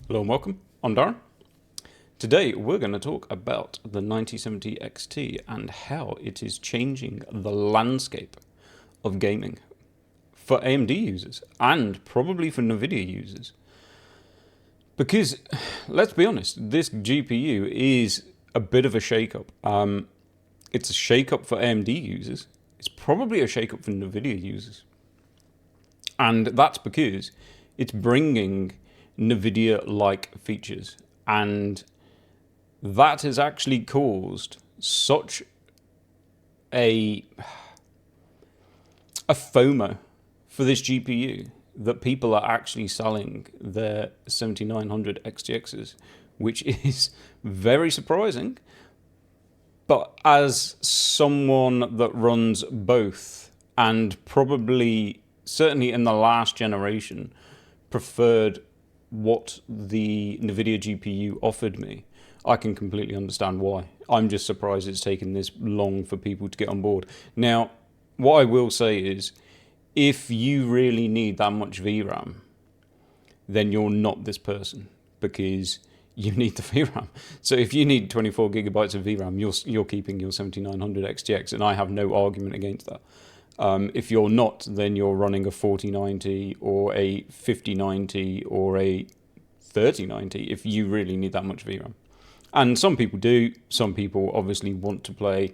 Hello and welcome, I'm Darren. Today we're going to talk about the 9070 XT and how it is changing the landscape of gaming for AMD users and probably for Nvidia users. Because, let's be honest, this GPU is a bit of a shake-up. It's a shake-up for AMD users. It's probably a shake-up for Nvidia users. And that's because it's bringing Nvidia-like features, and that has actually caused such a FOMO for this GPU that people are actually selling their 7900 XTXs, which is very surprising. But as someone that runs both, and probably certainly in the last generation preferred what the Nvidia GPU offered me, I can completely understand why. I'm just surprised it's taken this long for people to get on board. Now, what I will say is, if you really need that much VRAM, then you're not this person, because you need the VRAM. So if you need 24 gigabytes of VRAM, you're keeping your 7900 XTX, and I have no argument against that. If you're not, then you're running a 4090 or a 5090 or a 3090 if you really need that much VRAM. And some people do. Some people obviously want to play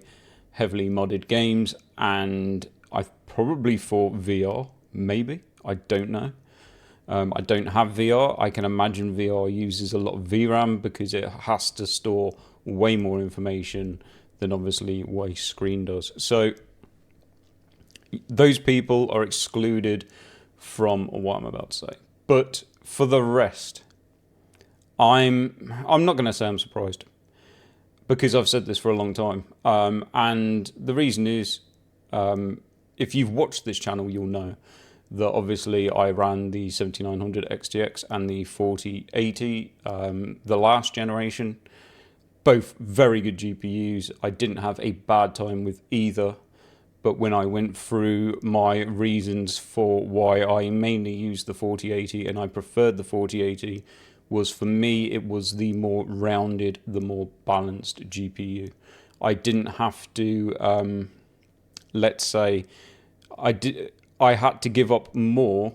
heavily modded games, and I probably for VR, maybe. I don't know. I don't have VR. I can imagine VR uses a lot of VRAM because it has to store way more information than obviously what a screen does. So those people are excluded from what I'm about to say. But for the rest, I'm not going to say I'm surprised, because I've said this for a long time. And the reason is, if you've watched this channel, you'll know that obviously I ran the 7900 XTX and the 4080, the last generation. Both very good GPUs. I didn't have a bad time with either. But when I went through my reasons for why I mainly used the 4080 and I preferred the 4080, was for me it was the more rounded, the more balanced GPU. I didn't have to, let's say, I had to give up more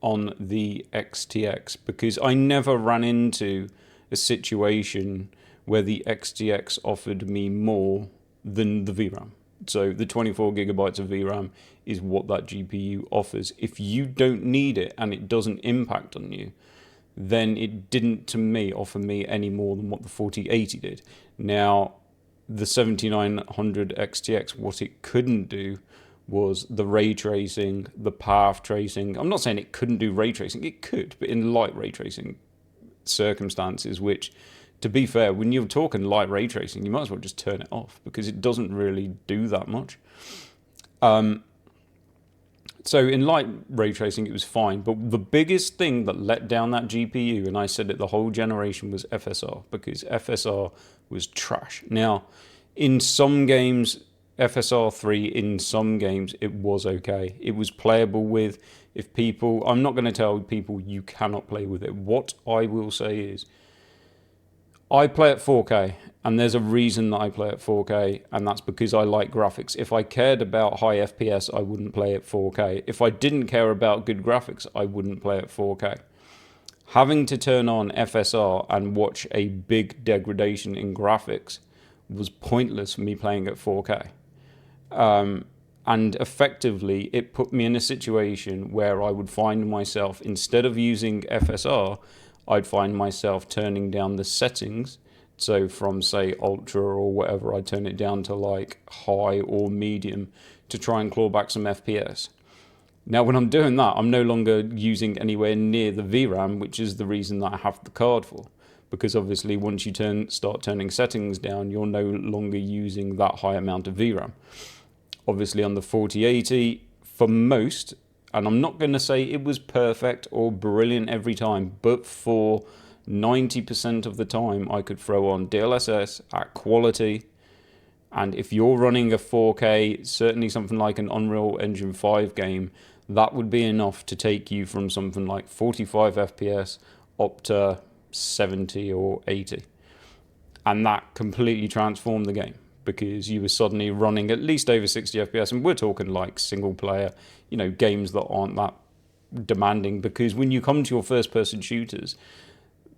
on the XTX because I never ran into a situation where the XTX offered me more than the VRAM. So the 24 gigabytes of VRAM is what that GPU offers. If you don't need it and it doesn't impact on you, then it didn't, to me, offer me any more than what the 4080 did. Now, the 7900 XTX, what it couldn't do was the ray tracing, the path tracing. I'm not saying it couldn't do ray tracing. It could, but in light ray tracing circumstances, which, to be fair, when you're talking light ray tracing, you might as well just turn it off because it doesn't really do that much. So in light ray tracing, it was fine. But the biggest thing that let down that GPU, and I said it the whole generation, was FSR, because FSR was trash. Now, in some games, FSR 3, in some games, it was okay. It was playable with. If people, I'm not going to tell people you cannot play with it. What I will say is, I play at 4K, and there's a reason that I play at 4K, and that's because I like graphics. If I cared about high FPS, I wouldn't play at 4K. If I didn't care about good graphics, I wouldn't play at 4K. Having to turn on FSR and watch a big degradation in graphics was pointless for me playing at 4K. And effectively, it put me in a situation where I would find myself, instead of using FSR, I'd find myself turning down the settings. So from, say, ultra or whatever, I'd turn it down to like high or medium to try and claw back some FPS. Now, when I'm doing that, I'm no longer using anywhere near the VRAM, which is the reason that I have the card for. Because obviously, once you start turning settings down, you're no longer using that high amount of VRAM. Obviously, on the 4080, for most, and I'm not going to say it was perfect or brilliant every time, but for 90% of the time, I could throw on DLSS at quality. And if you're running a 4K, certainly something like an Unreal Engine 5 game, that would be enough to take you from something like 45 FPS up to 70 or 80. And that completely transformed the game because you were suddenly running at least over 60 FPS. And we're talking like single player, games that aren't that demanding, because when you come to your first person shooters,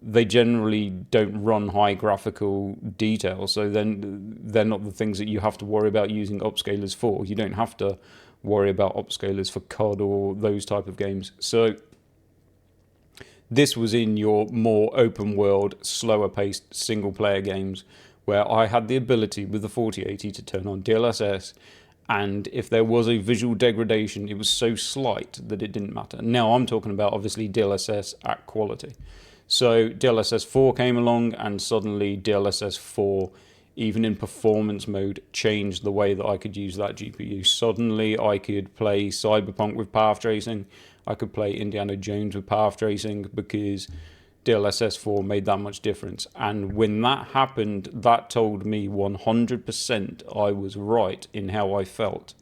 they generally don't run high graphical detail. So then they're not the things that you have to worry about using upscalers for. You don't have to worry about upscalers for COD or those type of games. So this was in your more open world, slower paced single player games where I had the ability with the 4080 to turn on DLSS, and if there was a visual degradation, it was so slight that it didn't matter. Now I'm talking about obviously DLSS at quality. So DLSS 4 came along, and suddenly DLSS 4, even in performance mode, changed the way that I could use that GPU. Suddenly I could play Cyberpunk with path tracing. I could play Indiana Jones with path tracing because DLSS 4 made that much difference. And when that happened, that told me 100% I was right in how I felt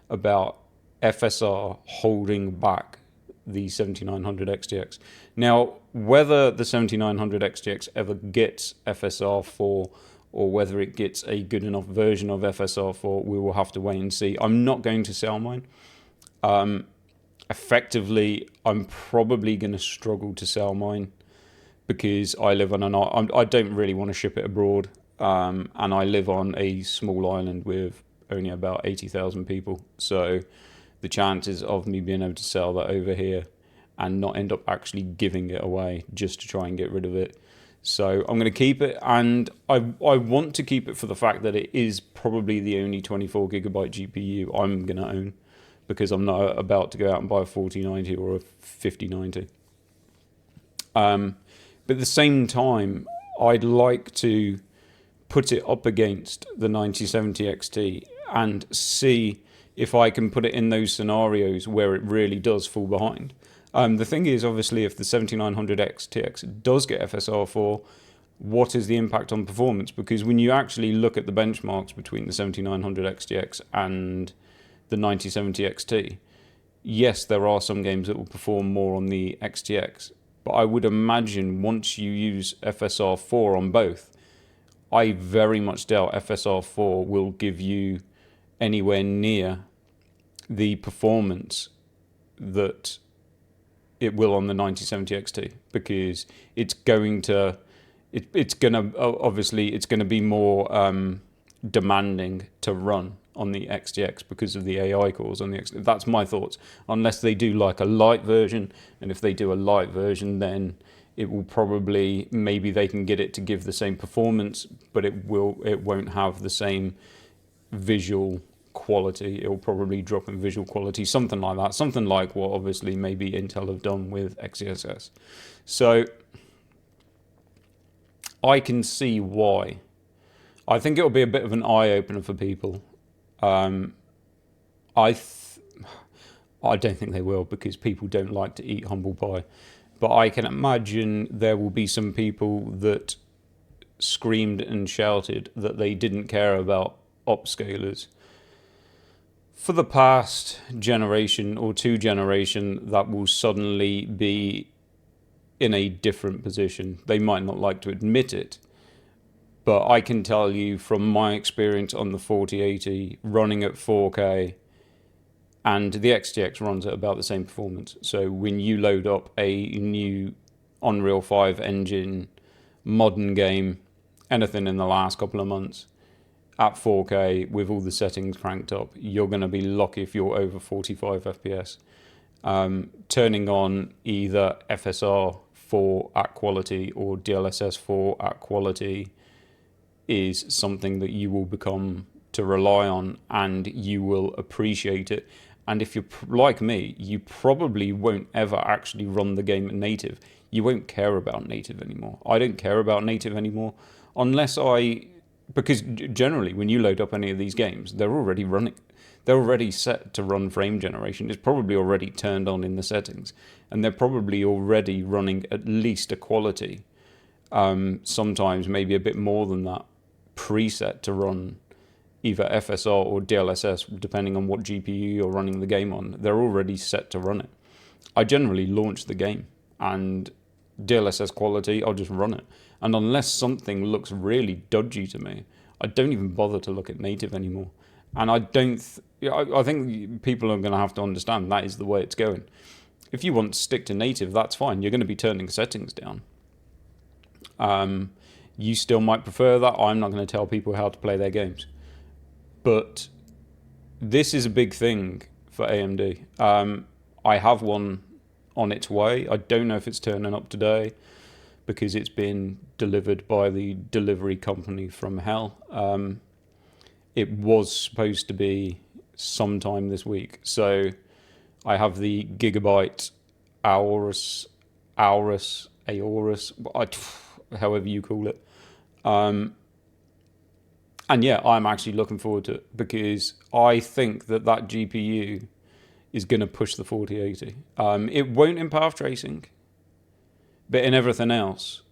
about FSR holding back the 7900 XTX. Now, whether the 7900 XTX ever gets FSR 4 or whether it gets a good enough version of FSR 4, we will have to wait and see. I'm not going to sell mine. Effectively, I'm probably going to struggle to sell mine because I live on I don't really want to ship it abroad, and I live on a small island with only about 80,000 people. So the chances of me being able to sell that over here and not end up actually giving it away just to try and get rid of it. So I'm going to keep it, and I want to keep it for the fact that it is probably the only 24 gigabyte GPU I'm going to own, because I'm not about to go out and buy a 4090 or a 5090. But at the same time, I'd like to put it up against the 9070 XT and see if I can put it in those scenarios where it really does fall behind. The thing is, obviously, if the 7900 XTX does get FSR 4, what is the impact on performance? Because when you actually look at the benchmarks between the 7900 XTX and the 9070 XT, yes, there are some games that will perform more on the XTX, but I would imagine once you use FSR 4 on both, I very much doubt FSR 4 will give you anywhere near the performance that it will on the 9070 XT, because it's going to be more demanding to run on the XTX because of the AI cores on the XTX. That's my thoughts. Unless they do like a light version, and if they do a light version, then it will probably, maybe they can get it to give the same performance, but it won't have the same visual quality. It will probably drop in visual quality, something like that, something like what obviously maybe Intel have done with XeSS. So I can see why. I think it'll be a bit of an eye-opener for people. I don't think they will, because people don't like to eat humble pie. But I can imagine there will be some people that screamed and shouted that they didn't care about upscalers for the past generation or two generation, that will suddenly be in a different position. They might not like to admit it, but I can tell you from my experience on the 4080 running at 4K, and the XTX runs at about the same performance. So when you load up a new Unreal 5 engine modern game, anything in the last couple of months, at 4K with all the settings cranked up, you're going to be lucky if you're over 45 FPS. Turning on either FSR 4 at quality or DLSS 4 at quality is something that you will become to rely on, and you will appreciate it. And if you're like me, you probably won't ever actually run the game at native. You won't care about native anymore. I don't care about native anymore because generally when you load up any of these games, they're already running. They're already set to run frame generation. It's probably already turned on in the settings, and they're probably already running at least a quality, sometimes maybe a bit more than that, preset to run either FSR or DLSS, depending on what GPU you're running the game on. They're already set to run it. I generally launch the game, and DLSS quality, I'll just run it. And unless something looks really dodgy to me, I don't even bother to look at native anymore. And I don't. I think people are going to have to understand that is the way it's going. If you want to stick to native, that's fine. You're going to be turning settings down. You still might prefer that. I'm not going to tell people how to play their games. But this is a big thing for AMD. I have one on its way. I don't know if it's turning up today because it's been delivered by the delivery company from hell. It was supposed to be sometime this week. So I have the Gigabyte Aorus, however you call it. And yeah, I'm actually looking forward to it because I think that GPU is going to push the 4080. It won't in path tracing, but in everything else,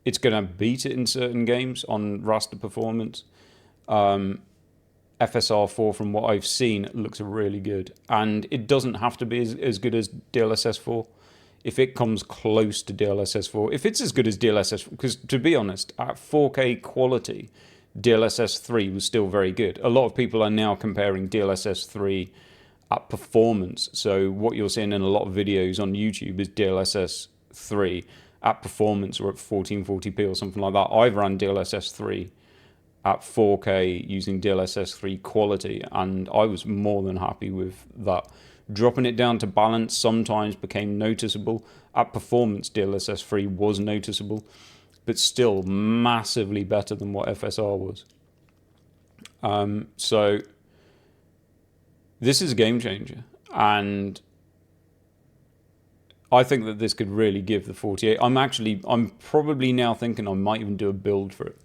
it's going to beat it in certain games on raster performance. FSR4, from what I've seen, looks really good. And it doesn't have to be as good as DLSS 4. If it comes close to DLSS 4, if it's as good as DLSS 4, because to be honest, at 4K quality, DLSS 3 was still very good. A lot of people are now comparing DLSS 3 at performance. So what you're seeing in a lot of videos on YouTube is DLSS 3 at performance or at 1440p or something like that. I've run DLSS 3 at 4K using DLSS 3 quality, and I was more than happy with that. Dropping it down to balance sometimes became noticeable. At performance, DLSS 3 was noticeable, but still massively better than what FSR was. So this is a game changer, and I think that this could really give the 48. I'm probably now thinking I might even do a build for it,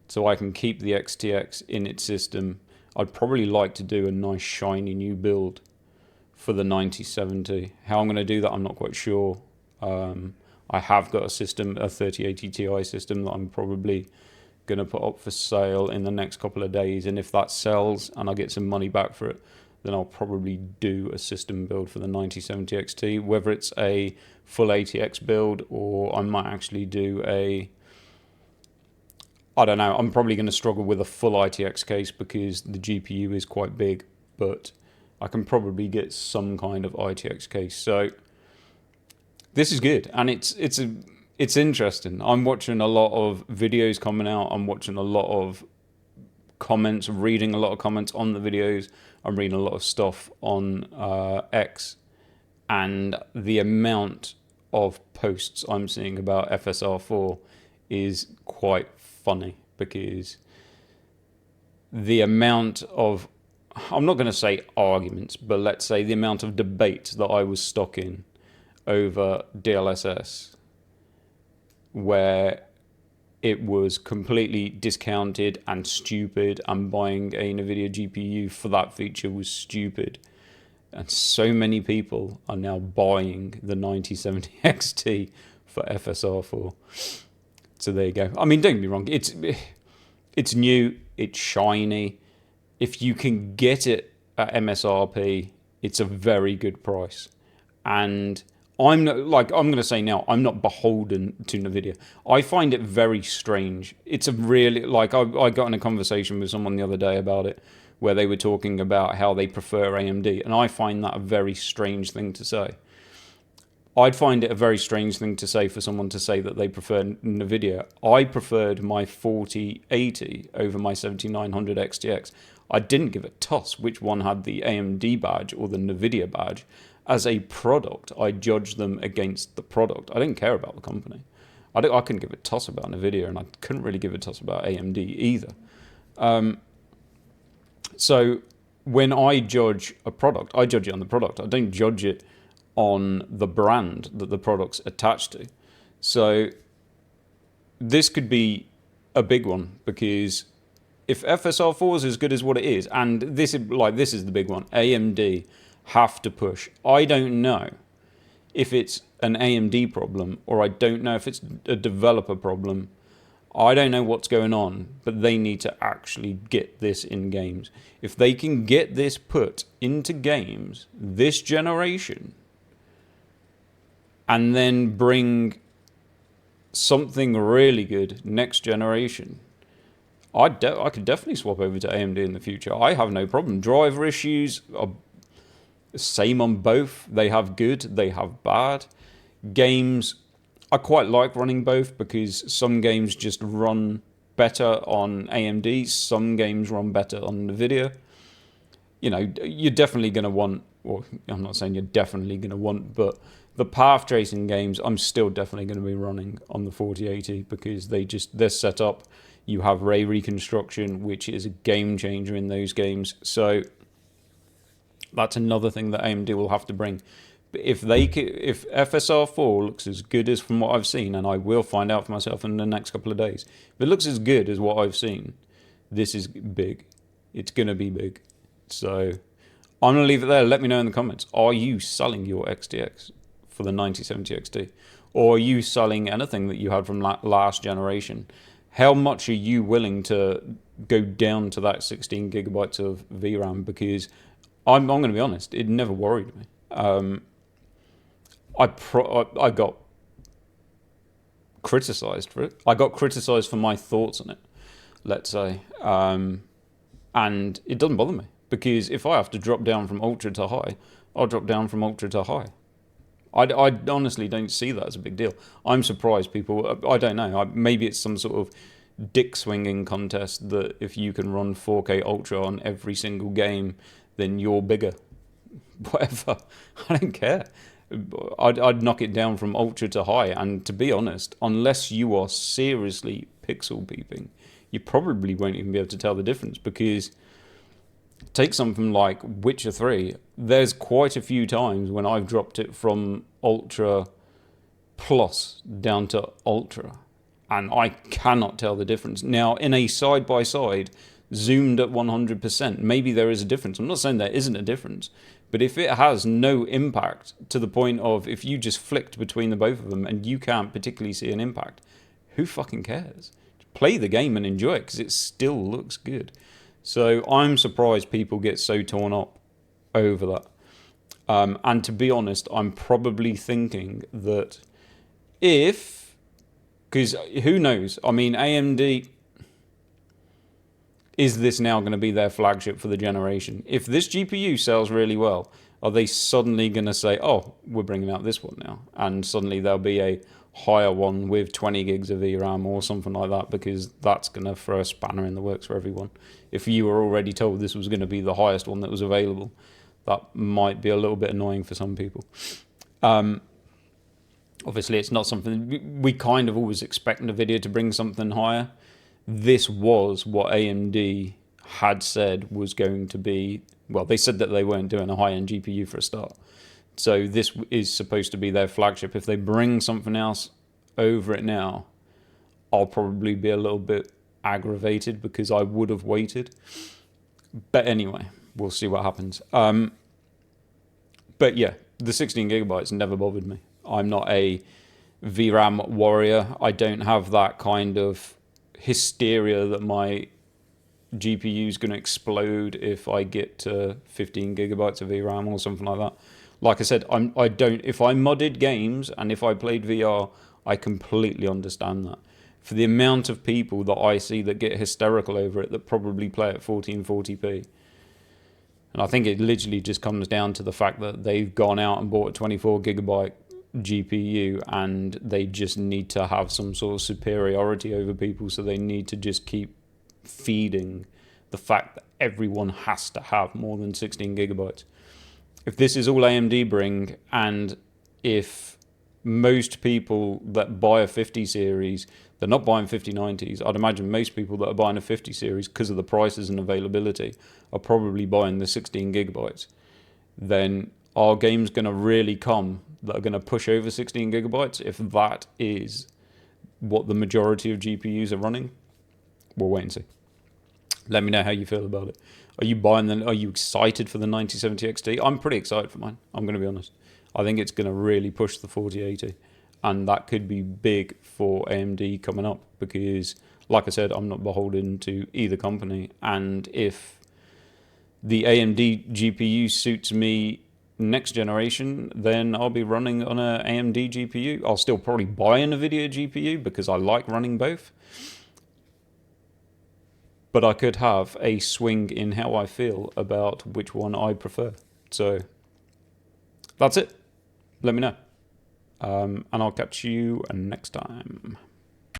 so I can keep the XTX in its system. I'd probably like to do a nice shiny new build for the 9070. How I'm going to do that, I'm not quite sure. I have got a 3080 Ti system that I'm probably going to put up for sale in the next couple of days, and if that sells and I get some money back for it, then I'll probably do a system build for the 9070 XT, whether it's a full ATX build or I might actually do I don't know, I'm probably going to struggle with a full ITX case because the GPU is quite big, but I can probably get some kind of ITX case. So this is good, and it's interesting. I'm watching a lot of videos coming out. I'm watching a lot of comments, reading a lot of comments on the videos. I'm reading a lot of stuff on X, and the amount of posts I'm seeing about FSR4 is quite funny because the amount of, I'm not going to say arguments, but let's say the amount of debate that I was stuck in over DLSS, where it was completely discounted and stupid, and buying a Nvidia GPU for that feature was stupid. And so many people are now buying the 9070 XT for FSR4. So there you go. I mean, don't get me wrong. It's new. It's shiny. If you can get it at MSRP, it's a very good price. And I'm going to say now, I'm not beholden to Nvidia. I find it very strange. It's a really, I got in a conversation with someone the other day about it, where they were talking about how they prefer AMD, and I find that a very strange thing to say. I'd find it a very strange thing to say for someone to say that they prefer Nvidia. I preferred my 4080 over my 7900 XTX. I didn't give a toss which one had the AMD badge or the Nvidia badge. As a product, I judged them against the product. I didn't care about the company. I couldn't give a toss about Nvidia, and I couldn't really give a toss about AMD either. So when I judge a product, I judge it on the product. I don't judge it on the brand that the product's attached to. So this could be a big one, because if FSR4 is as good as what it is, and this is the big one, AMD have to push. I don't know if it's an AMD problem, or I don't know if it's a developer problem. I don't know what's going on, but they need to actually get this in games. If they can get this put into games this generation, and then bring something really good next generation, I could definitely swap over to AMD in the future. I have no problem. Driver issues are same on both. They have good, they have bad. Games, I quite like running both because some games just run better on AMD, some games run better on Nvidia. You know, you're definitely going to want, or I'm not saying you're definitely going to want, but the path tracing games, I'm still definitely going to be running on the 4080 because they're set up. You have ray reconstruction, which is a game changer in those games. So that's another thing that AMD will have to bring. If FSR4 looks as good as from what I've seen, and I will find out for myself in the next couple of days, if it looks as good as what I've seen, this is big. It's going to be big. So I'm going to leave it there. Let me know in the comments. Are you selling your XTX for the 9070 XT? Or are you selling anything that you had from last generation? How much are you willing to go down to that 16 gigabytes of VRAM? Because I'm going to be honest, it never worried me. I got criticized for it. I got criticized for my thoughts on it, let's say. And it doesn't bother me because if I have to drop down from ultra to high, I'll drop down from ultra to high. I honestly don't see that as a big deal. I'm surprised people, I don't know, maybe it's some sort of dick swinging contest that if you can run 4K ultra on every single game, then you're bigger. Whatever, I don't care. I'd knock it down from ultra to high, and to be honest, unless you are seriously pixel peeping, you probably won't even be able to tell the difference because take something like Witcher 3, there's quite a few times when I've dropped it from ultra plus down to ultra and I cannot tell the difference. Now in a side-by-side zoomed at 100%, maybe there is a difference. I'm not saying there isn't a difference, but if it has no impact to the point of if you just flicked between the both of them and you can't particularly see an impact, who fucking cares? Play the game and enjoy it because it still looks good. So I'm surprised people get so torn up over that. And to be honest, I'm probably thinking that because who knows? I mean, AMD, is this now going to be their flagship for the generation? If this GPU sells really well, are they suddenly going to say, oh, we're bringing out this one now? And suddenly there'll be a higher one with 20 gigs of VRAM or something like that, because that's going to throw a spanner in the works for everyone. If you were already told this was going to be the highest one that was available, that might be a little bit annoying for some people. Obviously, it's not something we kind of always expect Nvidia to bring something higher. This was what AMD had said was going to be. Well, they said that they weren't doing a high-end GPU for a start. So this is supposed to be their flagship. If they bring something else over it now, I'll probably be a little bit aggravated because I would have waited. But anyway, we'll see what happens. But yeah, the 16 gigabytes never bothered me. I'm not a VRAM warrior. I don't have that kind of hysteria that my GPU is going to explode if I get to 15 gigabytes of VRAM or something like that. Like I said, I don't. If I modded games and if I played VR, I completely understand that. For the amount of people that I see that get hysterical over it, that probably play at 1440p, and I think it literally just comes down to the fact that they've gone out and bought a 24 gigabyte GPU and they just need to have some sort of superiority over people, so they need to just keep feeding the fact that everyone has to have more than 16 gigabytes. If this is all AMD bring, and if most people that buy a 50 series, they're not buying 5090s, I'd imagine most people that are buying a 50 series because of the prices and availability are probably buying the 16 gigabytes, then are games going to really come that are going to push over 16 gigabytes if that is what the majority of GPUs are running? We'll wait and see. Let me know how you feel about it. Are you buying them? Are you excited for the 9070 XT? I'm pretty excited for mine, I'm going to be honest. I think it's going to really push the 4080, and that could be big for AMD coming up because, like I said, I'm not beholden to either company, and if the AMD GPU suits me next generation, then I'll be running on a AMD GPU. I'll still probably buy a Nvidia GPU because I like running both. But I could have a swing in how I feel about which one I prefer. So that's it. Let me know. And I'll catch you next time.